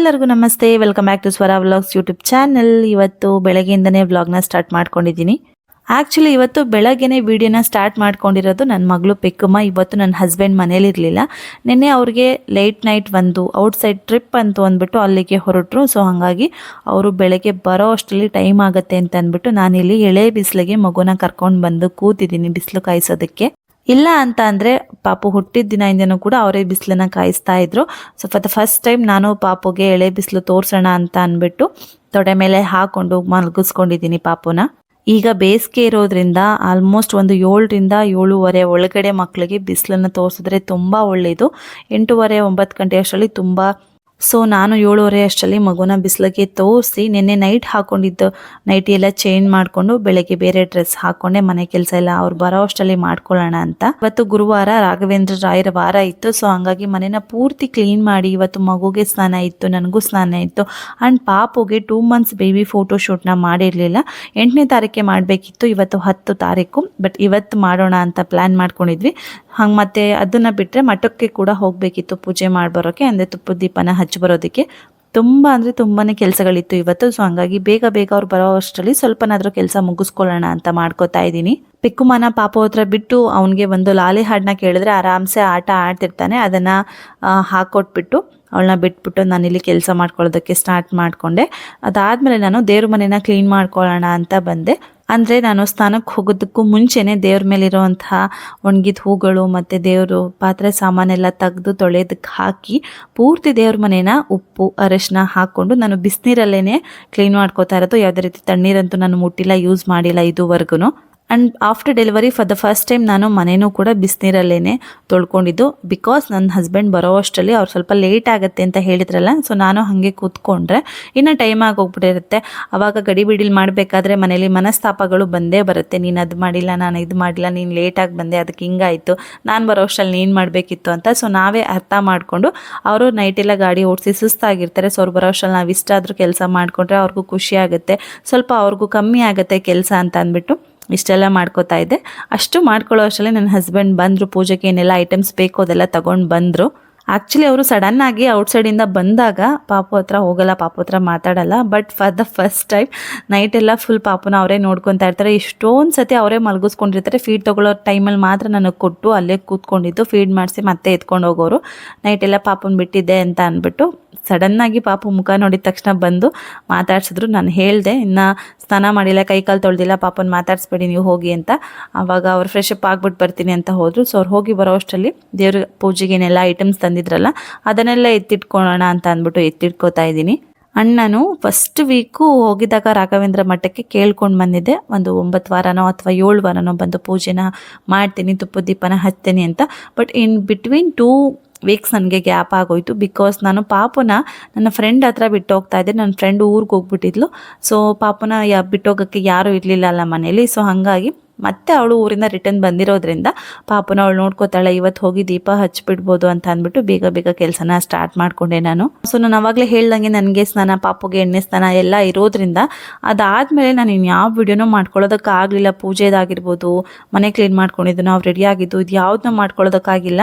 ಎಲ್ಲರಿಗೂ ನಮಸ್ತೆ, welcome back to ಸ್ವರ ವ್ಲಾಗ್ಸ್ ಯೂಟ್ಯೂಬ್ ಚಾನಲ್. ಇವತ್ತು ಬೆಳಗ್ಗೆಯಿಂದನೇ ವ್ಲಾಗ್ನ ಸ್ಟಾರ್ಟ್ ಮಾಡ್ಕೊಂಡಿದ್ದೀನಿ. ಆ್ಯಕ್ಚುಲಿ ಇವತ್ತು ಬೆಳಗ್ಗೆನೇ ವಿಡಿಯೋನ ಸ್ಟಾರ್ಟ್ ಮಾಡ್ಕೊಂಡಿರೋದು ನನ್ನ ಮಗಳು ಪೆಕ್ಕಮ್ಮ. ಇವತ್ತು ನನ್ನ ಹಸ್ಬೆಂಡ್ ಮನೇಲಿರಲಿಲ್ಲ. ನಿನ್ನೆ ಅವ್ರಿಗೆ ಲೇಟ್ ನೈಟ್ ಒಂದು ಔಟ್ಸೈಡ್ ಟ್ರಿಪ್ ಅಂತ ಅಂದ್ಬಿಟ್ಟು ಅಲ್ಲಿಗೆ ಹೊರಟರು. ಸೊ ಹಾಗಾಗಿ ಅವರು ಬೆಳಗ್ಗೆ ಬರೋ ಅಷ್ಟರಲ್ಲಿ ಟೈಮ್ ಆಗುತ್ತೆ ಅಂತ ಅಂದ್ಬಿಟ್ಟು ನಾನಿಲ್ಲಿ ಎಳೆ ಬಿಸಿಲಿಗೆ ಮಗುನ ಕರ್ಕೊಂಡು ಬಂದು ಕೂತಿದ್ದೀನಿ ಬಿಸಿಲು ಕಾಯಿಸೋದಕ್ಕೆ. ಇಲ್ಲ ಅಂತ ಅಂದರೆ ಪಾಪು ಹುಟ್ಟಿದ ದಿನದಿಂದನೂ ಕೂಡ ಅವರೇ ಬಿಸಿಲನ್ನ ಕಾಯಿಸ್ತಾ ಇದ್ರು. So for the first time ನಾನು ಪಾಪುಗೆ ಎಳೆ ಬಿಸಿಲು ತೋರಿಸೋಣ ಅಂತ ಅಂದ್ಬಿಟ್ಟು ತೊಡೆ ಮೇಲೆ ಹಾಕೊಂಡು ಮಲಗಿಸ್ಕೊಂಡಿದ್ದೀನಿ ಪಾಪುನ. ಈಗ ಬೇಸಿಗೆ ಇರೋದ್ರಿಂದ ಆಲ್ಮೋಸ್ಟ್ ಒಂದು 7ರಿಂದ 7:30 ಒಳಗಡೆ ಮಕ್ಕಳಿಗೆ ಬಿಸಿಲನ್ನು ತೋರಿಸಿದ್ರೆ ತುಂಬ ಒಳ್ಳೆಯದು. 8:30, 9 ಗಂಟೆ ಅಷ್ಟರಲ್ಲಿ ತುಂಬ. ಸೊ ನಾನು 7:30 ಅಷ್ಟರಲ್ಲಿ ಮಗುನ ಬಿಸಿಲಿಗೆ ತೋರಿಸಿ ನಿನ್ನೆ ನೈಟ್ ಹಾಕೊಂಡಿದ್ದು ನೈಟಿ ಎಲ್ಲ ಚೇಂಜ್ ಮಾಡಿಕೊಂಡು ಬೆಳಗ್ಗೆ ಬೇರೆ ಡ್ರೆಸ್ ಹಾಕೊಂಡೆ ಮನೆ ಕೆಲಸ ಎಲ್ಲ ಅವ್ರು ಬರೋ ಅಷ್ಟರಲ್ಲಿ ಮಾಡ್ಕೊಳ್ಳೋಣ ಅಂತ. ಇವತ್ತು ಗುರುವಾರ, ರಾಘವೇಂದ್ರ ರಾಯರ ವಾರ ಇತ್ತು. ಸೊ ಹಂಗಾಗಿ ಮನೇನ ಪೂರ್ತಿ ಕ್ಲೀನ್ ಮಾಡಿ ಇವತ್ತು ಮಗುಗೆ ಸ್ನಾನ ಇತ್ತು, ನನಗೂ ಸ್ನಾನ ಇತ್ತು. ಆ್ಯಂಡ್ ಪಾಪುಗೆ 2 months ಬೇಬಿ ಫೋಟೋಶೂಟ್ನ ಮಾಡಿರಲಿಲ್ಲ. 8ನೇ ತಾರೀಕೆ ಮಾಡಬೇಕಿತ್ತು, ಇವತ್ತು 10 ತಾರೀಕು. ಬಟ್ ಇವತ್ತು ಮಾಡೋಣ ಅಂತ ಪ್ಲ್ಯಾನ್ ಮಾಡ್ಕೊಂಡಿದ್ವಿ. ಹಂಗೆ ಮತ್ತೆ ಅದನ್ನು ಬಿಟ್ಟರೆ ಮಠಕ್ಕೆ ಕೂಡ ಹೋಗಬೇಕಿತ್ತು ಪೂಜೆ ಮಾಡಿಬರೋಕ್ಕೆ, ಅಂದರೆ ತುಪ್ಪದ ದೀಪನ ಹಚ್ಚಿ ಬರೋದಕ್ಕೆ. ತುಂಬ ಅಂದರೆ ತುಂಬಾ ಕೆಲಸಗಳಿತ್ತು ಇವತ್ತು. ಸೊ ಹಂಗಾಗಿ ಬೇಗ ಅವ್ರು ಬರೋ ಅಷ್ಟರಲ್ಲಿ ಸ್ವಲ್ಪನಾದರೂ ಕೆಲಸ ಮುಗಿಸ್ಕೊಳ್ಳೋಣ ಅಂತ ಮಾಡ್ಕೋತಾ ಇದ್ದೀನಿ. ಪಿಕ್ಕುಮನ ಪಾಪು ಹತ್ರ ಬಿಟ್ಟು ಅವನಿಗೆ ಒಂದು ಲಾಲಿ ಹಾಡನ್ನ ಕೇಳಿದ್ರೆ ಆರಾಮ್ಸೆ ಆಟ ಆಡ್ತಿರ್ತಾನೆ. ಅದನ್ನು ಹಾಕೊಟ್ಬಿಟ್ಟು ಅವಳನ್ನ ಬಿಟ್ಬಿಟ್ಟು ನಾನಿಲ್ಲಿ ಕೆಲಸ ಮಾಡ್ಕೊಳ್ಳೋದಕ್ಕೆ ಸ್ಟಾರ್ಟ್ ಮಾಡಿಕೊಂಡೆ. ಅದಾದಮೇಲೆ ನಾನು ದೇವ್ರ ಮನೇನ ಕ್ಲೀನ್ ಮಾಡ್ಕೊಳ್ಳೋಣ ಅಂತ ಬಂದೆ. ಅಂದರೆ ನಾನು ಸ್ನಾನಕ್ಕೆ ಹೋಗೋದಕ್ಕೂ ಮುಂಚೆನೇ ದೇವ್ರ ಮೇಲಿರೋವಂತಹ ಒಣಗಿದ ಹೂಗಳು ಮತ್ತು ದೇವರು ಪಾತ್ರೆ ಸಾಮಾನೆಲ್ಲ ತೆಗೆದು ತೊಳೆಯೋದಕ್ಕೆ ಹಾಕಿ ಪೂರ್ತಿ ದೇವ್ರ ಮನೇನ ಉಪ್ಪು ಅರಿಶಿನ ಹಾಕ್ಕೊಂಡು ನಾನು ಬಿಸಿನೀರಲ್ಲೇ ಕ್ಲೀನ್ ಮಾಡ್ಕೋತಾ ಇರೋದು. ಯಾವುದೇ ರೀತಿ ತಣ್ಣೀರಂತೂ ನಾನು ಮುಟ್ಟಿಲ್ಲ, ಯೂಸ್ ಮಾಡಿಲ್ಲ ಇದುವರೆಗೂ. And after delivery for the first time ನಾನು ಮನೇನೂ ಕೂಡ ಬಿಸಿನೀರಲ್ಲೇ ತೊಳ್ಕೊಂಡಿದ್ದು. ಬಿಕಾಸ್ ನನ್ನ ಹಸ್ಬೆಂಡ್ ಬರೋ ಅಷ್ಟರಲ್ಲಿ ಅವ್ರು ಸ್ವಲ್ಪ ಲೇಟ್ ಆಗುತ್ತೆ ಅಂತ ಹೇಳಿದ್ರಲ್ಲ. ಸೊ ನಾನು ಹಾಗೆ ಕೂತ್ಕೊಂಡ್ರೆ ಇನ್ನು ಟೈಮ್ ಆಗೋಗ್ಬಿಟ್ಟಿರುತ್ತೆ. ಆವಾಗ ಗಡಿಬಿಡಿಲಿ ಮಾಡಬೇಕಾದ್ರೆ ಮನೇಲಿ ಮನಸ್ತಾಪಗಳು ಬಂದೇ ಬರುತ್ತೆ. ನೀನು ಅದು ಮಾಡಿಲ್ಲ, ನಾನು ಇದು ಮಾಡಿಲ್ಲ, ನೀನು ಲೇಟಾಗಿ ಬಂದೆ, ಅದಕ್ಕೆ ಹಿಂಗಾಯಿತು, ನಾನು ಬರೋ ಅಷ್ಟರಲ್ಲಿ ನೀನು ಮಾಡಬೇಕಿತ್ತು ಅಂತ. ಸೊ ನಾವೇ ಅರ್ಥ ಮಾಡಿಕೊಂಡು ಅವರು ನೈಟೆಲ್ಲ ಗಾಡಿ ಓಡಿಸಿ ಸುಸ್ತಾಗಿರ್ತಾರೆ. ಸೊ ಅವ್ರು ಬರೋ ಅಷ್ಟರಲ್ಲಿ ನಾವು ಇಷ್ಟಾದರೂ ಕೆಲಸ ಮಾಡಿಕೊಂಡ್ರೆ ಅವ್ರಿಗೂ ಖುಷಿ ಆಗುತ್ತೆ, ಸ್ವಲ್ಪ ಅವ್ರಿಗೂ ಕಮ್ಮಿ ಆಗುತ್ತೆ ಕೆಲಸ ಅಂತ ಅಂದ್ಬಿಟ್ಟು ಇಷ್ಟೆಲ್ಲ ಮಾಡ್ಕೋತಾ ಇದ್ದೆ. ಅಷ್ಟು ಮಾಡ್ಕೊಳ್ಳೋ ಅಷ್ಟರಲ್ಲಿ ನನ್ನ ಹಸ್ಬೆಂಡ್ ಬಂದರು. ಪೂಜೆಗೆ ಏನೆಲ್ಲ ಐಟಮ್ಸ್ ಬೇಕೋ ಅದೆಲ್ಲ ತಗೊಂಡು ಬಂದರು. ಆ್ಯಕ್ಚುಲಿ ಅವರು ಸಡನ್ನಾಗಿ ಔಟ್ಸೈಡಿಂದ ಬಂದಾಗ ಪಾಪು ಹತ್ರ ಹೋಗಲ್ಲ, ಪಾಪು ಹತ್ರ ಮಾತಾಡಲ್ಲ. But for the first time ನೈಟೆಲ್ಲ ಫುಲ್ ಪಾಪುನ ಅವರೇ ನೋಡ್ಕೊತಾ ಇರ್ತಾರೆ. ಎಷ್ಟೊಂದು ಸತಿ ಅವರೇ ಮಲಗಿಸ್ಕೊಂಡಿರ್ತಾರೆ. ಫೀಡ್ ತೊಗೊಳ್ಳೋ ಟೈಮಲ್ಲಿ ಮಾತ್ರ ನನಗೆ ಕೊಟ್ಟು ಅಲ್ಲೇ ಕೂತ್ಕೊಂಡಿದ್ದು ಫೀಡ್ ಮಾಡಿಸಿ ಮತ್ತೆ ಎತ್ಕೊಂಡು ಹೋಗೋರು. ನೈಟೆಲ್ಲ ಪಾಪುನ ಬಿಟ್ಟಿದ್ದೆ ಅಂತ ಅಂದ್ಬಿಟ್ಟು ಸಡನ್ನಾಗಿ ಪಾಪು ಮುಖ ನೋಡಿದ ತಕ್ಷಣ ಬಂದು ಮಾತಾಡ್ಸಿದ್ರು. ನಾನು ಹೇಳಿದೆ, ಇನ್ನು ಸ್ನಾನ ಮಾಡಿಲ್ಲ, ಕೈ ಕಾಲು ತೊಳೆದಿಲ್ಲ, ಪಾಪನ ಮಾತಾಡಿಸ್ಬೇಡಿ ನೀವು ಹೋಗಿ ಅಂತ. ಆವಾಗ ಅವ್ರು ಫ್ರೆಶ್ ಅಪ್ ಆಗ್ಬಿಟ್ಟು ಬರ್ತೀನಿ ಅಂತ ಹೋದರು. ಸೊ ಅವ್ರು ಹೋಗಿ ಬರೋ ಅಷ್ಟರಲ್ಲಿ ದೇವ್ರ ಪೂಜೆಗೇನೆಲ್ಲ ಐಟಮ್ಸ್ ತಂದಿದ್ರಲ್ಲ ಅದನ್ನೆಲ್ಲ ಎತ್ತಿಟ್ಕೊಳ್ಳೋಣ ಅಂತ ಅಂದ್ಬಿಟ್ಟು ಎತ್ತಿಟ್ಕೋತಾ ಇದ್ದೀನಿ. ನಾನು ಫಸ್ಟ್ ವೀಕು ಹೋಗಿದ್ದಾಗ ರಾಘವೇಂದ್ರ ಮಠಕ್ಕೆ ಕೇಳ್ಕೊಂಡು ಬಂದಿದ್ದೆ, ಒಂದು 9 ವಾರನೋ ಅಥವಾ 7 ವಾರನೋ ಬಂದು ಪೂಜೆನ ಮಾಡ್ತೀನಿ, ತುಪ್ಪದ ದೀಪನ ಹಚ್ತೀನಿ ಅಂತ. ಬಟ್ ಇನ್ ಬಿಟ್ವೀನ್ 2 ವೀಕ್ಸ್ ನನಗೆ ಗ್ಯಾಪ್ ಆಗೋಯ್ತು. ಬಿಕಾಸ್ ನಾನು ಪಾಪುನ ನನ್ನ ಫ್ರೆಂಡ್ ಹತ್ರ ಬಿಟ್ಟು ಹೋಗ್ತಾ ಇದ್ದೆ. ನನ್ನ ಫ್ರೆಂಡ್ ಊರಿಗೆ ಹೋಗ್ಬಿಟ್ಟಿದ್ಲು. ಸೊ ಪಾಪುನ ಬಿಟ್ಟೋಗೋಕ್ಕೆ ಯಾರೂ ಇರಲಿಲ್ಲ ಅಲ್ಲ ಮನೇಲಿ. ಸೊ ಹಾಗಾಗಿ ಮತ್ತೆ ಅವಳು ಊರಿಂದ ರಿಟರ್ನ್ ಬಂದಿರೋದ್ರಿಂದ ಪಾಪುನ ಅವಳು ನೋಡ್ಕೋತಾಳೆ, ಇವತ್ತು ಹೋಗಿ ದೀಪ ಹಚ್ಬಿಡ್ಬೋದು ಅಂತ ಅಂದ್ಬಿಟ್ಟು ಬೇಗ ಕೆಲಸನ ಸ್ಟಾರ್ಟ್ ಮಾಡಿಕೊಂಡೆ ನಾನು. ಸೊ ನಾನು ಅವಾಗಲೇ ಹೇಳ್ದಂಗೆ ನನಗೆ ಸ್ನಾನ, ಪಾಪುಗೆ ಎಣ್ಣೆ ಸ್ನಾನ ಎಲ್ಲ ಇರೋದ್ರಿಂದ ಅದಾದಮೇಲೆ ನಾನು ಇನ್ಯಾವ ವಿಡಿಯೋನೂ ಮಾಡ್ಕೊಳ್ಳೋದಕ್ಕಾಗಲಿಲ್ಲ. ಪೂಜೆದಾಗಿರ್ಬೋದು, ಮನೆ ಕ್ಲೀನ್ ಮಾಡ್ಕೊಂಡಿದ್ದು, ನಾವು ರೆಡಿ ಆಗಿದ್ದು, ಇದು ಯಾವುದನ್ನೂ ಮಾಡ್ಕೊಳ್ಳೋದಕ್ಕಾಗಿಲ್ಲ.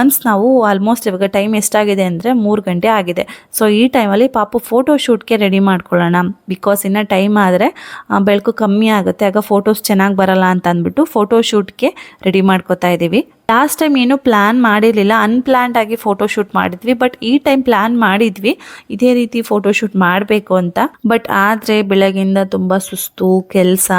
ಒನ್ಸ್ ನಾವು ಆಲ್ಮೋಸ್ಟ್ ಇವಾಗ ಟೈಮ್ ಎಷ್ಟಾಗಿದೆ ಅಂದರೆ 3 ಗಂಟೆ ಆಗಿದೆ. ಸೊ ಈ ಟೈಮಲ್ಲಿ ಪಾಪು ಫೋಟೋಶೂಟ್ಗೆ ರೆಡಿ ಮಾಡ್ಕೊಳ್ಳೋಣ. ಬಿಕಾಸ್ ಇನ್ನು ಟೈಮ್ ಆದರೆ ಬೆಳಕು ಕಮ್ಮಿ ಆಗುತ್ತೆ, ಆಗ ಫೋಟೋಸ್ ಚೆನ್ನಾಗಿ ಬರಲ್ಲ ಅಂತ ಅಂದ್ಬಿಟ್ಟು ಫೋಟೋಶೂಟ್ಗೆ ರೆಡಿ ಮಾಡ್ಕೋತಾ ಇದ್ದೀವಿ. ಲಾಸ್ಟ್ ಟೈಮ್ ಏನು ಪ್ಲ್ಯಾನ್ ಮಾಡಿರಲಿಲ್ಲ, ಅನ್ಪ್ಲ್ಯಾನ್ಡ್ ಆಗಿ ಫೋಟೋಶೂಟ್ ಮಾಡಿದ್ವಿ. ಬಟ್ ಈ ಟೈಮ್ ಪ್ಲ್ಯಾನ್ ಮಾಡಿದ್ವಿ ಇದೇ ರೀತಿ ಫೋಟೋಶೂಟ್ ಮಾಡಬೇಕು ಅಂತ. ಬಟ್ ಆದರೆ ಬೆಳಗಿಂದ ತುಂಬ ಸುಸ್ತು ಕೆಲಸ.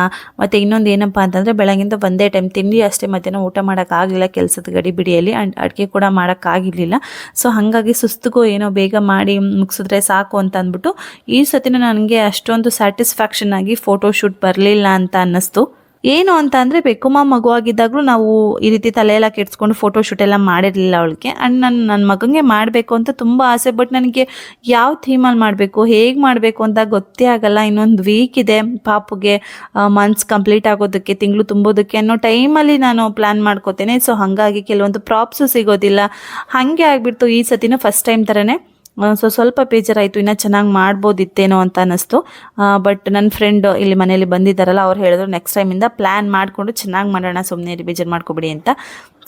ಮತ್ತು ಇನ್ನೊಂದು ಏನಪ್ಪ ಅಂತಂದರೆ ಬೆಳಗಿಂದ ಒಂದೇ ಟೈಮ್ ತಿಂಡಿ ಅಷ್ಟೇ, ಮಧ್ಯಾಹ್ನ ಊಟ ಮಾಡೋಕ್ಕಾಗಲಿಲ್ಲ ಕೆಲಸದ ಗಡಿಬಿಡಿಯಲ್ಲಿ. ಆ್ಯಂಡ್ ಅಡುಗೆ ಕೂಡ ಮಾಡೋಕ್ಕಾಗಿರಲಿಲ್ಲ. ಸೊ ಹಾಗಾಗಿ ಸುಸ್ತಿಗೂ ಏನೋ ಬೇಗ ಮಾಡಿ ಮುಗಿಸಿದ್ರೆ ಸಾಕು ಅಂತ ಅಂದ್ಬಿಟ್ಟು ಈ ಸತಿನೂ ನನಗೆ ಅಷ್ಟೊಂದು ಸ್ಯಾಟಿಸ್ಫ್ಯಾಕ್ಷನ್ ಆಗಿ ಫೋಟೋಶೂಟ್ ಬರಲಿಲ್ಲ ಅಂತ ಅನ್ನಿಸ್ತು. ಏನು ಅಂತ ಅಂದರೆ ಬೆಕ್ಕುಮ್ಮ ಮಗುವಾಗಿದ್ದಾಗಲೂ ನಾವು ಈ ರೀತಿ ತಲೆಯೆಲ್ಲ ಕೆಡ್ಸ್ಕೊಂಡು ಫೋಟೋಶೂಟ್ ಎಲ್ಲ ಮಾಡಿರಲಿಲ್ಲ ಅವಳಿಗೆ. ಆ್ಯಂಡ್ ನನ್ನ ಮಗನಿಗೆ ಮಾಡಬೇಕು ಅಂತ ತುಂಬ ಆಸೆ. ಬಟ್ ನನಗೆ ಯಾವ ಥೀಮಲ್ಲಿ ಮಾಡಬೇಕು, ಹೇಗೆ ಮಾಡಬೇಕು ಅಂತ ಗೊತ್ತೇ ಆಗಲ್ಲ. ಇನ್ನೊಂದು ವೀಕ್ ಇದೆ ಪಾಪುಗೆ ಮಂತ್ಸ್ ಕಂಪ್ಲೀಟ್ ಆಗೋದಕ್ಕೆ, ತಿಂಗಳು ತುಂಬೋದಕ್ಕೆ ಅನ್ನೋ ಟೈಮಲ್ಲಿ ನಾನು ಪ್ಲ್ಯಾನ್ ಮಾಡ್ಕೋತೇನೆ. ಸೊ ಹಾಗಾಗಿ ಕೆಲವೊಂದು ಪ್ರಾಪ್ಸು ಸಿಗೋದಿಲ್ಲ. ಹಾಗೆ ಆಗಿಬಿಡ್ತು ಈ ಸತಿನೂ ಫಸ್ಟ್ ಟೈಮ್ ಥರನೇ. ಸೊ ಸ್ವಲ್ಪ ಬೇಜಾರಾಯಿತು, ಇನ್ನೂ ಚೆನ್ನಾಗಿ ಮಾಡ್ಬೋದಿತ್ತೇನೋ ಅಂತ ಅನ್ನಿಸ್ತು. ಬಟ್ ನನ್ನ ಫ್ರೆಂಡ್ ಇಲ್ಲಿ ಮನೇಲಿ ಬಂದಿದ್ದಾರಲ್ಲ, ಅವ್ರು ಹೇಳಿದ್ರು ನೆಕ್ಸ್ಟ್ ಟೈಮಿಂದ ಪ್ಲ್ಯಾನ್ ಮಾಡಿಕೊಂಡು ಚೆನ್ನಾಗಿ ಮಾಡೋಣ, ಸುಮ್ಮನೆ ಬೇಜಾರು ಮಾಡ್ಕೊಬಿಡಿ ಅಂತ.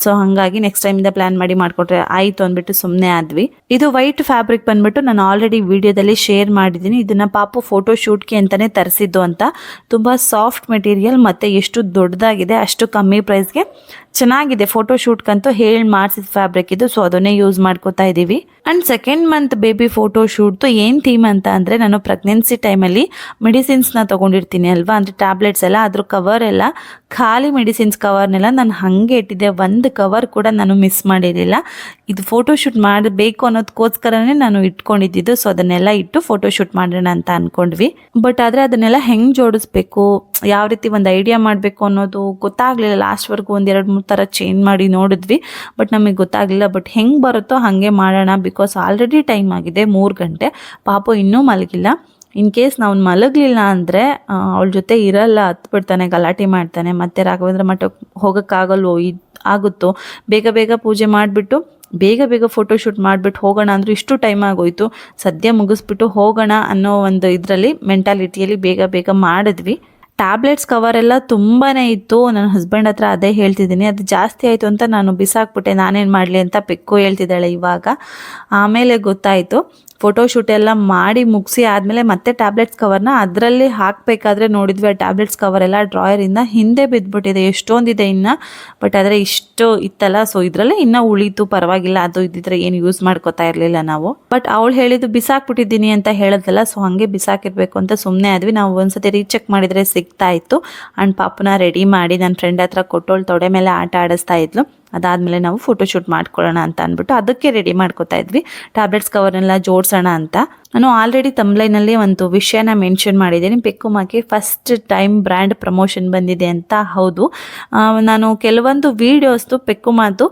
ಸೊ ಹಾಗಾಗಿ ನೆಕ್ಸ್ಟ್ ಟೈಮಿಂದ ಪ್ಲಾನ್ ಮಾಡಿ ಮಾಡಿಕೊಟ್ರೆ ಆಯಿತು ಅಂದ್ಬಿಟ್ಟು ಸುಮ್ಮನೆ ಆದ್ವಿ. ಇದು ವೈಟ್ ಫ್ಯಾಬ್ರಿಕ್ ಬಂದ್ಬಿಟ್ಟು ನಾನು ಆಲ್ರೆಡಿ ವಿಡಿಯೋದಲ್ಲಿ ಶೇರ್ ಮಾಡಿದ್ದೀನಿ. ಇದನ್ನ ಪಾಪು ಫೋಟೋ ಶೂಟ್ಗೆ ಅಂತಾನೆ ತರಿಸಿದ್ದು ಅಂತ. ತುಂಬ ಸಾಫ್ಟ್ ಮೆಟೀರಿಯಲ್ ಮತ್ತು ಎಷ್ಟು ದೊಡ್ಡದಾಗಿದೆ, ಅಷ್ಟು ಕಮ್ಮಿ ಪ್ರೈಸ್ಗೆ ಚೆನ್ನಾಗಿದೆ. ಫೋಟೋ ಶೂಟ್ಗಂತೂ ಹೇಳಿ ಮಾಡಿಸಿದ ಫ್ಯಾಬ್ರಿಕ್ ಇದು. ಸೊ ಅದನ್ನೇ ಯೂಸ್ ಮಾಡ್ಕೋತಾ ಇದ್ದೀವಿ. And second month baby photo ಶೂಟ್ದು ಏನು ಥೀಮ್ ಅಂತ ಅಂದರೆ, ನಾನು ಪ್ರೆಗ್ನೆನ್ಸಿ ಟೈಮಲ್ಲಿ ಮೆಡಿಸಿನ್ಸ್ನ ತೊಗೊಂಡಿರ್ತೀನಿ ಅಲ್ವಾ, ಅಂದರೆ ಟ್ಯಾಬ್ಲೆಟ್ಸ್ ಎಲ್ಲ, ಅದ್ರ ಕವರ್ ಎಲ್ಲ ಖಾಲಿ ಮೆಡಿಸಿನ್ಸ್ ಕವರ್ನೆಲ್ಲ ನಾನು ಹಾಗೆ ಇಟ್ಟಿದ್ದೆ. ಒಂದು ಕವರ್ ಕೂಡ ನಾನು ಮಿಸ್ ಮಾಡಿರಲಿಲ್ಲ. ಇದು ಫೋಟೋ ಶೂಟ್ ಮಾಡಬೇಕು ಅನ್ನೋದಕ್ಕೋಸ್ಕರನೇ ನಾನು ಇಟ್ಕೊಂಡಿದ್ದು. ಸೊ ಅದನ್ನೆಲ್ಲ ಇಟ್ಟು ಫೋಟೋ ಶೂಟ್ ಮಾಡೋಣ ಅಂತ ಅಂದ್ಕೊಂಡ್ವಿ. ಬಟ್ ಆದರೆ ಅದನ್ನೆಲ್ಲ ಹೆಂಗೆ ಜೋಡಿಸ್ಬೇಕು, ಯಾವ ರೀತಿ ಒಂದು ಐಡಿಯಾ ಮಾಡಬೇಕು ಅನ್ನೋದು ಗೊತ್ತಾಗಲಿಲ್ಲ. ಲಾಸ್ಟ್ವರೆಗೂ ಒಂದು 2-3 ಥರ ಚೇಂಜ್ ಮಾಡಿ ನೋಡಿದ್ವಿ, ಬಟ್ ನಮಗೆ ಗೊತ್ತಾಗಲಿಲ್ಲ. ಬಟ್ ಹೆಂಗೆ ಬರುತ್ತೋ ಹಾಗೆ ಮಾಡೋಣ, ಬಿಕಾಸ್ ಆಲ್ರೆಡಿ ಟೈಮ್ ಆಗಿದೆ 3 ಗಂಟೆ, ಪಾಪು ಇನ್ನೂ ಮಲಗಿಲ್ಲ. ಇನ್ ಕೇಸ್ ನಾವು ಮಲಗಲಿಲ್ಲ ಅಂದರೆ ಅವಳ ಜೊತೆ ಇರಲ್ಲ, ಹತ್ಬಿಡ್ತಾನೆ, ಗಲಾಟೆ ಮಾಡ್ತಾನೆ. ಮತ್ತೆ ರಾಘವೇಂದ್ರ ಮಠಕ್ಕೆ ಹೋಗೋಕ್ಕಾಗಲ್ವೋ, ಆಗುತ್ತೋ, ಬೇಗ ಬೇಗ ಪೂಜೆ ಮಾಡಿಬಿಟ್ಟು ಬೇಗ ಬೇಗ ಫೋಟೋ ಶೂಟ್ ಮಾಡಿಬಿಟ್ಟು ಹೋಗೋಣ ಅಂದರೂ ಇಷ್ಟು ಟೈಮ್ ಆಗೋಯ್ತು. ಸದ್ಯ ಮುಗಿಸ್ಬಿಟ್ಟು ಹೋಗೋಣ ಅನ್ನೋ ಒಂದು ಇದರಲ್ಲಿ ಮೆಂಟಾಲಿಟಿಯಲ್ಲಿ ಬೇಗ ಬೇಗ ಮಾಡಿದ್ವಿ. ಟ್ಯಾಬ್ಲೆಟ್ಸ್ ಕವರ್ ಎಲ್ಲ ತುಂಬಾ ಇತ್ತು. ನನ್ನ ಹಸ್ಬೆಂಡ್ ಹತ್ರ ಅದೇ ಹೇಳ್ತಿದ್ದೀನಿ, ಅದು ಜಾಸ್ತಿ ಆಯಿತು ಅಂತ ನಾನು ಬಿಸಾಕ್ಬಿಟ್ಟೆ, ನಾನೇನು ಮಾಡಲಿ ಅಂತ ಪೆಕ್ಕು ಹೇಳ್ತಿದ್ದಾಳೆ ಇವಾಗ. ಆಮೇಲೆ ಗೊತ್ತಾಯಿತು, ಫೋಟೋ ಶೂಟ್ ಎಲ್ಲ ಮಾಡಿ ಮುಗಿಸಿ ಆದಮೇಲೆ ಮತ್ತೆ ಟ್ಯಾಬ್ಲೆಟ್ಸ್ ಕವರ್ನ ಅದರಲ್ಲಿ ಹಾಕಬೇಕಾದ್ರೆ ನೋಡಿದ್ವಿ, ಆ ಟ್ಯಾಬ್ಲೆಟ್ಸ್ ಕವರ್ ಎಲ್ಲ ಡ್ರಾಯರಿಂದ ಹಿಂದೆ ಬಿದ್ದುಬಿಟ್ಟಿದೆ. ಎಷ್ಟೊಂದಿದೆ ಇನ್ನು, ಬಟ್ ಆದರೆ ಇಷ್ಟು ಇತ್ತಲ್ಲ, ಸೊ ಇದರಲ್ಲೇ ಇನ್ನೂ ಉಳೀತು, ಪರವಾಗಿಲ್ಲ. ಅದು ಇದ್ದಿದ್ರೆ ಏನು ಯೂಸ್ ಮಾಡ್ಕೋತಾ ಇರಲಿಲ್ಲ ನಾವು. ಬಟ್ ಅವಳು ಹೇಳಿದ್ದು ಬಿಸಾಕ್ಬಿಟ್ಟಿದ್ದೀನಿ ಅಂತ ಹೇಳೋದಲ್ಲ, ಸೊ ಹಾಗೆ ಬಿಸಾಕಿರ್ಬೇಕು ಅಂತ ಸುಮ್ಮನೆ ಆದ್ವಿ. ನಾವು ಒಂದ್ಸತಿ ರೀಚೆಕ್ ಮಾಡಿದರೆ ಸಿಗ್ತಾ ಇತ್ತು. ಆ್ಯಂಡ್ ಪಾಪನ ರೆಡಿ ಮಾಡಿ ನನ್ನ ಫ್ರೆಂಡ್ ಹತ್ರ ಕೊಟ್ಟೋಳು ತೊಡೆ ಮೇಲೆ ಆಟ ಆಡಿಸ್ತಾ ಇದ್ಲು. ಅದಾದಮೇಲೆ ನಾವು ಫೋಟೋ ಶೂಟ್ ಮಾಡ್ಕೊಳ್ಳೋಣ ಅಂತ ಅಂದ್ಬಿಟ್ಟು ಅದಕ್ಕೆ ರೆಡಿ ಮಾಡ್ಕೋತಾ ಇದ್ವಿ, ಟ್ಯಾಬ್ಲೆಟ್ಸ್ ಕವರ್ನೆಲ್ಲ ಜೋಡಿಸೋಣ ಅಂತ. ನಾನು ಆಲ್ರೆಡಿ ತಮ್ಲೈನಲ್ಲಿ ಒಂದು ವಿಷಯನ ಮೆನ್ಷನ್ ಮಾಡಿದ್ದೀನಿ, ಪೆಕ್ಕುಮಾಗೆ ಫಸ್ಟ್ ಟೈಮ್ ಬ್ರ್ಯಾಂಡ್ ಪ್ರಮೋಷನ್ ಬಂದಿದೆ ಅಂತ. ಹೌದು, ನಾನು ಕೆಲವೊಂದು ವೀಡಿಯೋಸ್ದು ಪೆಕ್ಕುಮಾದು